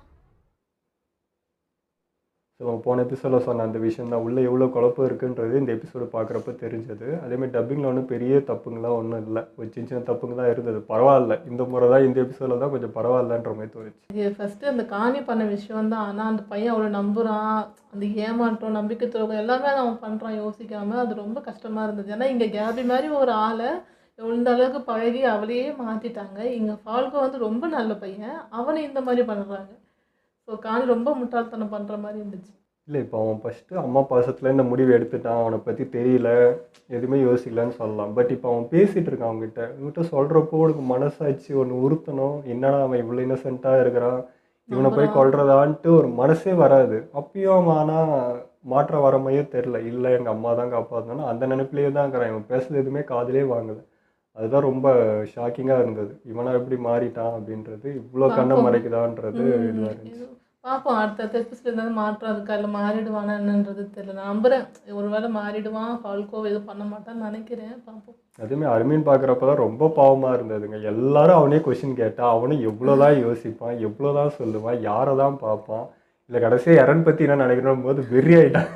ஸோ போன எபிசோடில் சொன்ன அந்த விஷயம் தான் உள்ளே எவ்வளோ குழப்பம் இருக்குன்றது இந்த எபிசோடு பார்க்குறப்ப தெரிஞ்சது. அதேமாதிரி டப்பிங்கில் ஒன்றும் பெரிய தப்புங்களாம் ஒன்றும் இல்லை. ஒரு சின்ன சின்ன தப்புங்க தான் இருந்தது. பரவாயில்ல, இந்த முறை தான் இந்த எபிசோடில் தான் கொஞ்சம் பரவாயில்லன்ற மாதிரி தோணுச்சு. இது ஃபஸ்ட்டு அந்த காணி பண்ண விஷயம் தான். ஆனால் அந்த பையன் அவ்வளோ நம்புகிறான். அந்த ஏமாற்றம், நம்பிக்கை துரோகம் எல்லாமே அவன் பண்ணுறான் யோசிக்காமல். அது ரொம்ப கஷ்டமாக இருந்தது. ஏன்னா இங்கே கேபி மாதிரி ஒரு ஆளை இந்த அளவுக்கு பழகி அவளையே மாற்றிட்டாங்க. இங்கே ஃபால்கோ வந்து ரொம்ப நல்ல பையன், அவனை இந்த மாதிரி பண்ணுறாங்க. ஸோ காணி ரொம்ப முட்டாள்தனம் பண்ணுற மாதிரி இருந்துச்சு. இல்லை, இப்போ அவன் ஃபஸ்ட்டு அம்மா பாசத்தில் இந்த முடிவு எடுத்துட்டான். அவனை பற்றி தெரியல, எதுவுமே யோசிக்கலன்னு சொல்லலாம். பட் இப்போ அவன் பேசிகிட்டு இருக்கான் அவங்ககிட்ட சொல்கிறப்போ உனக்கு மனசாச்சு ஒன்று உறுத்தணும். என்னடா அவன் இவ்வளோ இன்னசென்ட்டாக இருக்கிறான், இவனை போய் கொல்றதான்ட்டு ஒரு மனசே வராது. அப்பயும் அவன் ஆனால் மாற்றம் வர மாதிரியே தெரில. இல்லை, எங்கள் அம்மா தான் காப்பாற்றணும் அந்த நினைப்பிலேயே தான் இருக்கிறான். இவன் பேசுறது எதுவுமே காதிலே வாங்கலை. அதுதான் ரொம்ப ஷாக்கிங்காக இருந்தது. இவனை எப்படி மாறிட்டான் அப்படின்றது, இவ்வளோ கண்ணை மறைக்குதான்றது இதுவாக இருந்துச்சு. பார்ப்போம் அடுத்த எபிசோட் ஏதாவது மாற்றம் இருக்கா, இல்லை மாறிடுவானா என்னன்றது தெரியல. நான் நம்புகிறேன் ஒருவேளை மாறிடுவான். ஃபால்கோ எதுவும் பண்ண மாட்டான்னு நினைக்கிறேன். பார்ப்போம். அதுவுமே அருமீன் பார்க்குறப்ப தான் ரொம்ப பாவமாக இருந்ததுங்க. எல்லாரும் அவனே கொஷின் கேட்டால் அவனும் எவ்வளோதான் யோசிப்பான், எவ்வளோதான் சொல்லுவான், யாரை தான் பார்ப்பான். இல்லை கடைசியாக எரன் பற்றி என்ன நினைக்கிறோம் போது வெறி ஆகிட்டான்.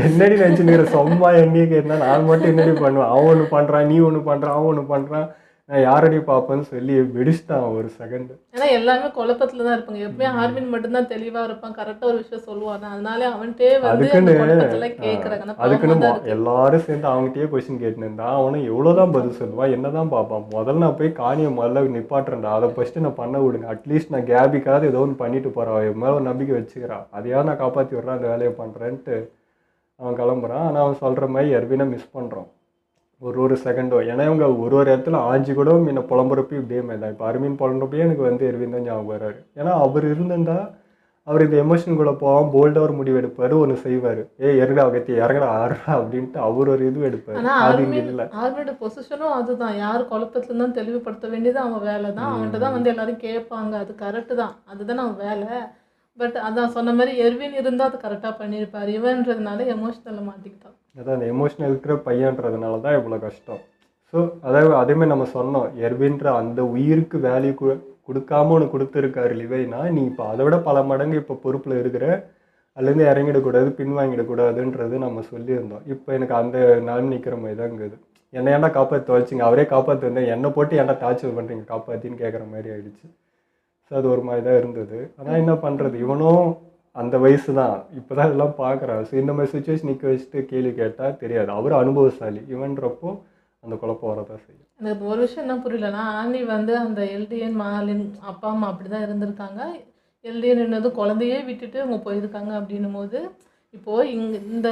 என்னடி நினச்சினுக்கிற சும்மா என்னையே கேட்டால் நான் மட்டும் என்னடி பண்ணுவேன். அவன் ஒன்று பண்ணுறான், நீ ஒன்று பண்ணுறான், அவன் ஒன்று பண்ணுறான், நான் யாரடி பார்ப்பேன்னு சொல்லி வெடிச்சிட்டான் ஒரு செகண்ட். ஏன்னா எல்லாமே குழப்பத்துல தான் இருப்பாங்க. எப்பவுமே ஆர்மின் மட்டும்தான் தெளிவா இருப்பான், கரெக்டா ஒரு விஷயம் சொல்லுவாங்க. அதனால அவன்கிட்டே வந்து அதுக்குன்னு எல்லாரும் சேர்ந்து அவங்ககிட்டயே கொஸ்டின் கேட்டுன்னு இருந்தா அவனும் எவ்வளோதான் பதில் சொல்லுவான், என்னதான் பார்ப்பான். முதல்ல நான் போய் காணியை முதல்ல நிப்பாட்டுறேன்டா, அதை ஃபர்ஸ்ட் நான் பண்ண விடுங்க. அட்லீஸ்ட் நான் கேபிக்காவது ஏதோ ஒன்று பண்ணிட்டு போறான், என் மேலே ஒரு நம்பிக்கை வச்சுக்கிறான், அதையா நான் காப்பாற்றி விட்றேன், அந்த வேலையை பண்ணுறேன்ட்டு அவன் கிளம்புறான். ஆனால் அவன் சொல்கிற மாதிரி எர்வினை மிஸ் பண்ணுறான் ஒரு செகண்டும். ஏன்னா இவங்க ஒரு இடத்துல ஆஞ்சி கூட என்னை புலம்புறப்ப இப்படியே மாதிரி தான். இப்போ அருமீன் புலம்புறப்பே எனக்கு வந்து எர்வின் தான் ஞாபகம் வர்றாரு. ஏன்னா அவர் இருந்திருந்தா அவர் இந்த எமோஷன் கூட போவான், போல்டாக ஒரு முடிவு எடுப்பார், ஒன்று செய்வார். இறங்கடா கத்தி இறங்கடா ஆடுறா அப்படின்ட்டு அவர் ஒரு இது எடுப்பார். அது இங்கே இல்லை. ஆர்மியோட பொசிஷனும் அதுதான். யார் குழப்பத்துல இருந்தாலும் தெளிவுபடுத்த வேண்டியது அவன் வேலை தான். அவன்கிட்ட தான் வந்து எல்லாரும் கேட்பாங்க. அது கரெக்டு தான், அதுதான் அவன் வேலை. பட் அதான் சொன்ன மாதிரி எர்வின் இருந்தால் அது கரெக்டாக பண்ணியிருப்பார். இவன்றதுனால எமோஷனலில் மாட்டிக்கிட்டான். அதான் அந்த எமோஷனல் இருக்கிற பையன்றதுனால தான் இவ்வளோ கஷ்டம். ஸோ அதாவது அதேமாதிரி நம்ம சொன்னோம், எர்வின்ற அந்த உயிருக்கு வேல்யூ கொடுக்காம ஒன்று கொடுத்துருக்காரு லிவைனா, நீ இப்போ அதை விட பல மடங்கு இப்போ பொறுப்பில் இருக்கிற, அதுலேருந்து இறங்கிடக்கூடாது, பின்வாங்கிடக்கூடாதுன்றது நம்ம சொல்லியிருந்தோம். இப்போ எனக்கு அந்த நான் நிற்கிற மாதிரி தான் இருக்குது. என்னை ஏன்டா காப்பாற்றி தொலைச்சிங்க, அவரே காப்பாற்றி வந்தேன், என்னை போட்டு ஏன்டா டார்ச்சர் பண்ணுறீங்க காப்பாற்றின்னு கேட்குற மாதிரி ஆயிடுச்சு. ஸோ அது ஒரு மாதிரி தான் இருந்தது. ஆனால் என்ன பண்ணுறது, இவனும் அந்த வயசு தான், இப்போ தான் இதெல்லாம் பார்க்குறான். ஸோ இந்த மாதிரி சுச்சுவேஷன் நிற்க வச்சுட்டு கேள்வி கேட்டால் தெரியாது. அவர் அனுபவசாலி. இவன்றப்போ அந்த குழப்பம் வரதான் செய்யும். எனக்கு ஒரு விஷயம் என்ன புரியலன்னா, ஆனி வந்து அந்த எல்டிஎன் மாலின் அப்பா அம்மா அப்படி தான் இருந்திருக்காங்க. எல்டிஎன் என்னது குழந்தையே விட்டுட்டு அவங்க போயிருக்காங்க அப்படின்னும் போது, இப்போது இந்த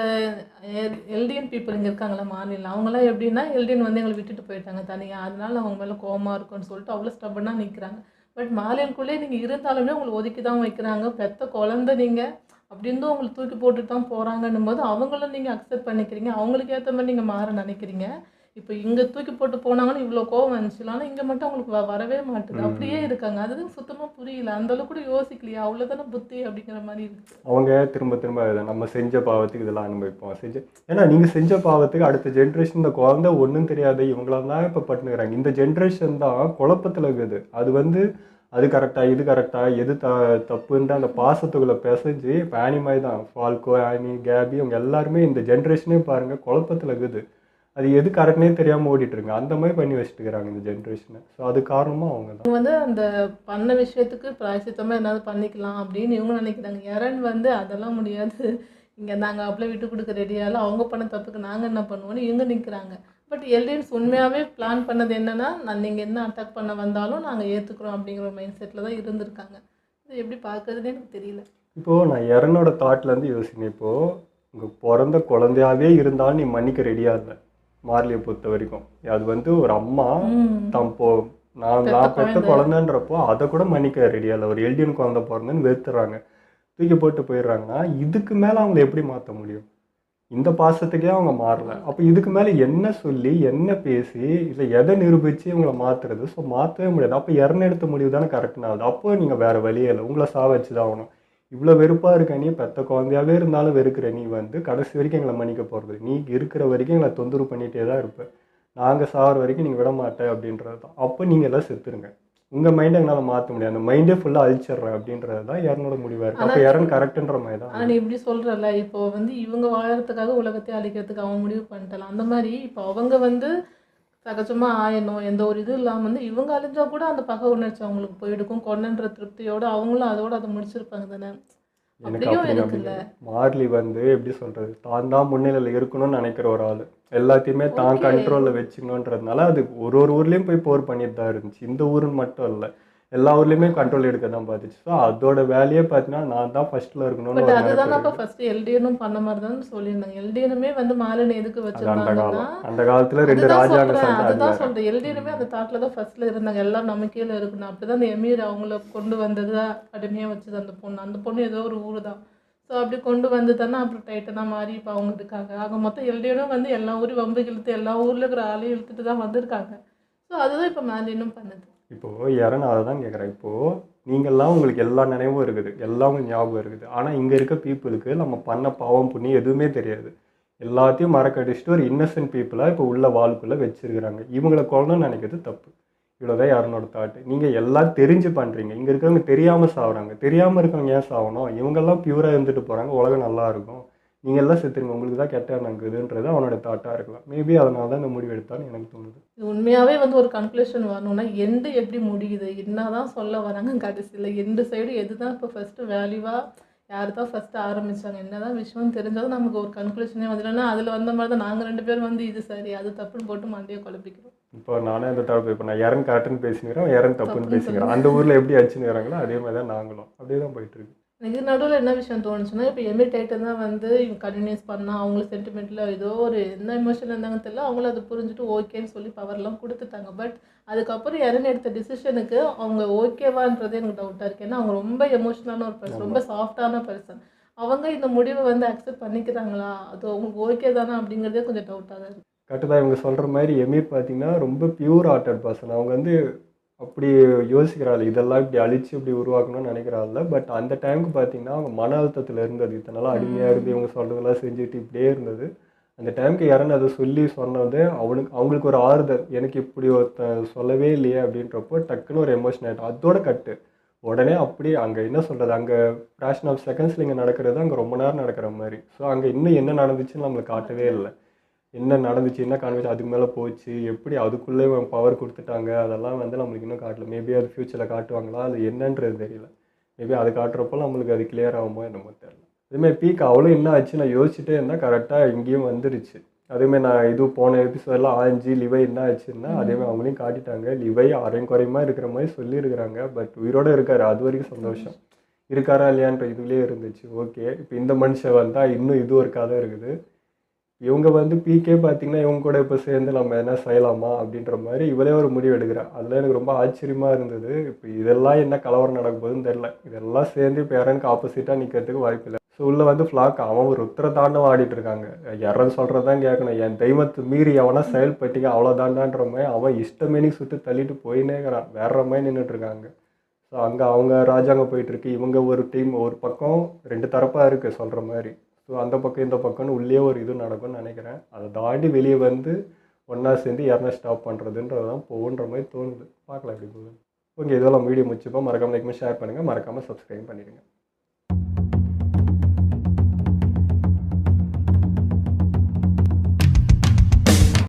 எல்டிஎன் பீப்புள் இங்கே இருக்காங்களா மாநிலம், அவங்களாம் எப்படின்னா எல்டிஎன் வந்து எங்களை விட்டுட்டு போயிட்டாங்க தனியாக, அதனால அவங்க மேலே கோவமாக இருக்கும்னு சொல்லிட்டு அவ்வளோ ஸ்டப்பனாக நிற்கிறாங்க. பட் மாலியனுக்குள்ளேயே நீங்கள் இருந்தாலுமே உங்களை ஒதுக்கி தான் வைக்கிறாங்க. பெத்த குழந்தை நீங்கள் அப்படின்னு உங்களுக்கு தூக்கி போட்டுட்டு தான் போகிறாங்கன்னும் போது அவங்களும் நீங்கள் அக்செப்ட் பண்ணிக்கிறீங்க. அவங்களுக்கு ஏற்ற மாதிரி நீங்கள் மாற நினைக்கிறீங்க. இப்போ இங்கே தூக்கி போட்டு போனாங்கன்னு இவ்வளோ கோவம் வந்துச்சு, ஆனால் இங்கே மட்டும் அவங்களுக்கு வரவே மாட்டுது, அப்படியே இருக்காங்க. அதுதான் சுத்தமாக புரியல. அந்தளவுக்கு கூட யோசிக்கலையா, அவ்வளோதானே புத்தி அப்படிங்கிற மாதிரி இருக்கு. அவங்க திரும்ப திரும்ப நம்ம செஞ்ச பாவத்துக்கு இதெல்லாம் அனுபவிப்போம் ஏன்னா நீங்கள் செஞ்ச பாவத்துக்கு அடுத்த ஜென்ரேஷன் இந்த குழந்தை ஒன்றும் தெரியாது இவங்களாம் தான் இப்போ பட்டுனுக்கிறாங்க. இந்த ஜென்ரேஷன் தான் குழப்பத்தில் இருக்குது. அது வந்து அது கரெக்டாக இது கரெக்டாக எது தப்புன்ட்டு அந்த பாசத்துக்குள்ளே பிசைஞ்சு இப்போ ஆனி மாதிரி தான் ஃபால்கோ ஆனி கேபி அவங்க எல்லாருமே இந்த ஜென்ரேஷனே பாருங்கள் குழப்பத்தில் இருக்குது. அது எது கரெக்ட்னே தெரியாமல் ஓடிட்டுருங்க. அந்த மாதிரி பண்ணி வச்சுட்டு இருக்கிறாங்க இந்த ஜென்ரேஷனை. ஸோ அது காரணமாக அவங்க தான் வந்து அந்த பண்ண விஷயத்துக்கு பிராயசித்தமாக எதாவது பண்ணிக்கலாம் அப்படின்னு இவங்க நினைக்கிறாங்க. எரன் வந்து அதெல்லாம் முடியாது, இங்கே நாங்கள் அப்படியே விட்டு கொடுக்க ரெடியாகல, அவங்க பண்ண தப்புக்கு நாங்கள் என்ன பண்ணுவோன்னு இவங்க நிற்கிறாங்க. பட் எல்டிஎன்ஸ் உண்மையாகவே பிளான் பண்ணது என்னென்னா, நீங்கள் என்ன அட்டாக் பண்ண வந்தாலும் நாங்கள் ஏற்றுக்குறோம் அப்படிங்கிற ஒரு மைண்ட் செட்டில் தான் இருந்திருக்காங்க. இது எப்படி பார்க்குறதுனே எனக்கு தெரியல. இப்போது நான் எரனோட தாட்லேருந்து யோசிங்க. இப்போது உங்கள் பிறந்த குழந்தையாவே இருந்தாலும் நீ மன்னிக்க ரெடியாக இல்லை மார்லியை பொறுத்த வரைக்கும். அது வந்து ஒரு அம்மா நான் பெற்ற குழந்தைன்றப்போ அதை கூட மன்னிக்க ரெடியாக இல்லை. ஒரு எல்டிஎன் குழந்தை பிறந்தேன்னு வெறுத்துறாங்க, தூக்கி போட்டு போயிடுறாங்கன்னா இதுக்கு மேலே அவங்கள எப்படி மாற்ற முடியும்? இந்த பாசத்துக்கே அவங்க மாறல. அப்போ இதுக்கு மேலே என்ன சொல்லி என்ன பேசி இல்லை எதை நிரூபித்து இவங்களை மாற்றுறது? ஸோ மாற்றவே முடியாது. அப்போ எடுத்த முடிவு தானே கரெக்டுன்னு ஆகுது. அப்போ நீங்கள் வேறு வழியே இல்லை, உங்களை வச்சு தான் ஆகணும். இவ்வளோ வெறுப்பாக இருக்க நீ, பெத்த குழந்தையாவே இருந்தாலும் வெறுக்கிற நீ வந்து கடைசி வரைக்கும் எங்களை மன்னிக்க போகிறது. நீ இருக்கிற வரைக்கும் எங்களை தொந்தரவு பண்ணிகிட்டே தான் இருப்பேன், நாங்கள் சாகிற வரைக்கும் நீங்கள் விட மாட்டேன் அப்படின்றது தான். அப்போ நீங்கள் எல்லாம் செத்துருங்க. உங்கள் மைண்டை எங்களால் மாற்ற முடியாது, அந்த மைண்டே ஃபுல்லாக அழிச்சிட்றேன் அப்படின்றது தான் யாரோட முடிவாக இருக்குது. அப்போ யாரும் கரெக்டுன்ற மாதிரி தான். ஆனால் நீ இப்படி சொல்கிறல்ல, இப்போ வந்து இவங்க வாழறதுக்காக உலகத்தை அழிக்கிறதுக்கு அவங்க முடிவு பண்ணிட்டலாம். அந்த மாதிரி இப்போ அவங்க வந்து சகஜமாக ஆயணும், எந்த ஒரு இது இல்லாமல் வந்து இவங்க அழிஞ்சா கூட அந்த பகை உணர்ச்சி அவங்களுக்கு போயிடுக்கும். கொண்டன்ற திருப்தியோடு அவங்களும் அதோட அதை முடிச்சிருப்பாங்க தானே. எனக்கு அப்படி மார்லி வந்து எப்படி சொல்கிறது, தான் முன்னிலையில் இருக்கணும்னு நினைக்கிற ஒரு ஆள், எல்லாத்தையுமே தான் கண்ட்ரோலில் வச்சுக்கணுன்றதுனால அது ஒரு ஊர்லேயும் போய் போர் பண்ணிட்டு தான் இருந்துச்சு. இந்த ஊருன்னு மட்டும் இல்லை, எல்லா ஊர்லேயுமே கண்ட்ரோல் எடுக்க தான் பார்த்துச்சு. ஸோ அதோட வேலையே பார்த்தீங்கன்னா நான் தான் ஃபர்ஸ்ட்டில் இருக்கணும்னு. பட் அதுதான் அப்போ ஃபர்ஸ்ட் எல்டிஎனும் பண்ண மாதிரி தான் சொல்லியிருந்தாங்க. எல்டிஎனுமே வந்து மாலினை எதுக்கு வச்சிருந்தாங்கன்னா அந்த காலத்தில் 2 ராஜாங்க அதுதான் சொல்கிறேன். எல்டிஎனுமே அந்த தாட்டில் தான் ஃபர்ஸ்ட்டில் இருந்தாங்க, எல்லாம் நம்பிக்கையில் இருக்கணும். அப்படி தான் அந்த எமீர் அவங்கள கொண்டு வந்தது அடிமையாக வச்சது அந்த பொண்ணு ஏதோ ஒரு ஊர் தான். ஸோ அப்படி கொண்டு வந்து தானே அப்புறம் டைட்டனாக மாறி இப்போ அவங்க இருக்காங்க. ஆக மொத்தம் எல்டிஎனும் வந்து எல்லா ஊரும் வம்பு இழுத்து எல்லா ஊரில் இருக்கிற ஆளையும் இழுத்துட்டு தான் வந்திருக்காங்க. ஸோ அதுதான் இப்போ மாலினும் பண்ணுது. இப்போது யாரும் நான் அதை தான் கேட்குறேன். இப்போது நீங்கள்லாம் உங்களுக்கு எல்லா நினைவும் இருக்குது, எல்லாம் உங்களுக்கு ஞாபகம் இருக்குது. ஆனால் இங்கே இருக்க பீப்புளுக்கு நம்ம பண்ண பாவம் புண்ணியம் எதுவுமே தெரியாது. எல்லாத்தையும் மறக்கடிச்சிட்டு ஒரு இன்னசென்ட் பீப்புளாக இப்போ உள்ள வாழ்க்குள்ளே வச்சுருக்கிறாங்க. இவங்களை கொள்ளணும்னு நினைக்கிறது தப்பு. இவ்வளோதான் யாரோட தாட்டு. நீங்கள் எல்லாம் தெரிஞ்சு பண்ணுறீங்க. இங்கே இருக்கிறவங்க தெரியாமல் சாகுறாங்க. தெரியாமல் இருக்கவங்க ஏன் சாகணும்? இவங்கெல்லாம் பியூராக இருந்துட்டு போகிறாங்க, உலகம் நல்லா இருக்கும். நீங்கள் எல்லாம் செத்துருங்க, உங்களுக்கு தான் கெட்ட நடக்குதுன்றது அவனோட தாட்டாக இருக்கலாம். மேபி அதனால தான் இந்த முடிவு எடுத்தான்னு எனக்கு தோணுது. இது உண்மையாகவே வந்து ஒரு கன்க்ளூஷன் வரணும்னா எண்டு எப்படி முடியுது, என்ன தான் சொல்ல வராங்க கடைசியில், எண்டு சைடு எது தான் இப்போ ஃபஸ்ட்டு வேல்யூவாக யார் தான் ஃபஸ்ட்டு ஆரம்பித்தாங்க, என்ன தான் விஷயம் தெரிஞ்சாலும் நமக்கு ஒரு கன்க்ளூஷனே வந்துடலன்னா அதில் வந்த மாதிரி தான் நாங்கள் 2 பேரும் வந்து இது சரி அது தப்புன்னு போட்டு மண்டையை குழப்பிக்கிறோம். இப்போ நானே அந்த தப்பு, இப்போ நான் யாரும் கரெக்டுன்னு பேசிக்கிறேன், யாரும் தப்புன்னு பேசிக்கிறேன். அந்த ஊரில் எப்படி அடிச்சுன்னு அதே மாதிரி தான் நாங்களும் அப்படியே தான் போயிட்டுருக்கு. எனக்கு நடுவில் என்ன விஷயம் தோணுச்சுன்னா, இப்போ எமீர் டைட்டன் தான் வந்து இவங்க கண்டினியூஸ் பண்ணால் அவங்களுக்கு சென்டிமெண்ட்டில் ஏதோ ஒரு என்ன எமோஷன் இருந்தாங்கன்னு தெரியல, அவங்களும் அதை புரிஞ்சுட்டு ஓகேன்னு சொல்லி பவர்லாம் கொடுத்துட்டாங்க. பட் அதுக்கப்புறம் யாருன்னு எடுத்த டிசிஷனுக்கு அவங்க ஓகேவான்றதே எனக்கு டவுட்டாக இருக்குது. ஏன்னா அவங்க ரொம்ப எமோஷனலான ஒரு பர்சன், ரொம்ப சாஃப்டான பர்சன். அவங்க இந்த முடிவை வந்து அக்செப்ட் பண்ணிக்கிறாங்களா, அது அவங்களுக்கு ஓகே தானே அப்படிங்கிறதே கொஞ்சம் டவுட்டாக தான் இருக்குது. கரெக்டு தான் இவங்க சொல்கிற மாதிரி. எமீர் பார்த்தீங்கன்னா ரொம்ப பியூர் ஹார்ட்டட் பர்சன். அவங்க வந்து அப்படி யோசிக்கிறாள், இதெல்லாம் இப்படி அழிச்சு இப்படி உருவாக்கணும்னு நினைக்கிறாள். பட் அந்த டைமுக்கு பார்த்தீங்கன்னா அவங்க மன அழுத்தத்தில் இருந்தது. இதனால அடிமையாக இருந்து இவங்க சொல்கிறதெல்லாம் செஞ்சுட்டு இப்படியே இருந்தது. அந்த டைமுக்கு யாருன்னு அதை சொல்லி சொன்னது அவங்களுக்கு ஒரு ஆறுதல், எனக்கு இப்படி சொல்லவே இல்லையே அப்படின்றப்போ டக்குன்னு ஒரு எமோஷன் ஆகிட்டோம். அதோட கட்டு உடனே அப்படி அங்கே என்ன சொல்கிறது, அங்கே ஃப்ராக்ஷன் ஆஃப் செகண்ட்ஸில் இங்கே நடக்கிறது அங்கே ரொம்ப நேரம் நடக்கிற மாதிரி. ஸோ அங்கே இன்னும் என்ன நடந்துச்சுன்னு நம்மளுக்கு காட்டவே இல்லை. என்ன நடந்துச்சு, என்ன கான்வெர்ஸ் அதுக்கு மேலே போச்சு, எப்படி அதுக்குள்ளே பவர் கொடுத்துட்டாங்க, அதெல்லாம் வந்து நம்மளுக்கு இன்னும் காட்டல. மேபி அது ஃப்யூச்சரில் காட்டுவாங்களா, அது என்னன்றது தெரியல. மேபி அது காட்டுறப்போ நம்மளுக்கு அது கிளியர் ஆகுமோ என்னமோ தெரியல. இதுமாதிரி பீக் அவ்வளோ என்ன ஆச்சு நான் யோசிச்சுட்டே இருந்தால் கரெக்டாக இங்கேயும் வந்துருச்சு. அதேமாதிரி நான் இது போன எபிசோடெலாம் ஆஞ்சி லிவை என்ன ஆச்சுன்னா அதேமாதிரி அவங்களையும் காட்டிட்டாங்க. லிவை அரையும் குறையுமா இருக்கிற மாதிரி சொல்லியிருக்கிறாங்க. பட் உயிரோடு இருக்கார், அது வரைக்கும் சந்தோஷம். இருக்காரா இல்லையான்ற இதுலேயே இருந்துச்சு. ஓகே, இப்போ இந்த மனுஷன் வந்தால் இன்னும் இது ஒரு கதை இருக்குது. இவங்க வந்து பிகே பார்த்தீங்கன்னா இவங்க கூட இப்போ சேர்ந்து நம்ம என்ன செய்யலாமா அப்படின்ற மாதிரி இவளே ஒரு முடிவு எடுக்கிறேன். அதில் எனக்கு ரொம்ப ஆச்சரியமாக இருந்தது. இப்போ இதெல்லாம் என்ன கலவரம் நடக்க போகுதுன்னு தெரில. இதெல்லாம் சேர்ந்து இப்போ யாரனுக்கு ஆப்போசிட்டாக நிற்கிறதுக்கு வாய்ப்பு இல்லை. ஸோ உள்ளே வந்து ஃப்ளாக் அவன் ஒரு ருத்திர தாண்டவம் ஆடிட்டு இருக்காங்க. யாரும் சொல்கிறதான் கேட்கணும். என் தெய்வத்தை மீறி அவனா செயல்பட்டீங்க அவ்வளோதாண்டான்ற மாதிரி அவன் இஷ்டமேனி சுட்டு தள்ளிட்டு போயினேங்கிறான். வேற மாதிரி நின்றுட்டுருக்காங்க. ஸோ அங்கே அவங்க ராஜாங்கம் போயிட்டுருக்கு. இவங்க ஒரு டீம் ஒரு பக்கம் 2 தரப்பாக இருக்குது சொல்கிற மாதிரி. ஸோ அந்த பக்கம் இந்த பக்கம்னு உள்ளே ஒரு இது நடக்கும்னு நினைக்கிறேன். அதை தாண்டி வெளியே வந்து ஒன்றா சேர்ந்து யாருன்னா ஸ்டாப் பண்ணுறதுன்றது தான் போகுன்ற மாதிரி தோணுது. பார்க்கலாம் எப்படி போகுது. ஓகே, இதெல்லாம் வீடியோ முடிச்சுப்போம். மறக்காமல் லைக் ஷேர் பண்ணுங்கள். மறக்காமல் சப்ஸ்கிரைப் பண்ணிடுங்க.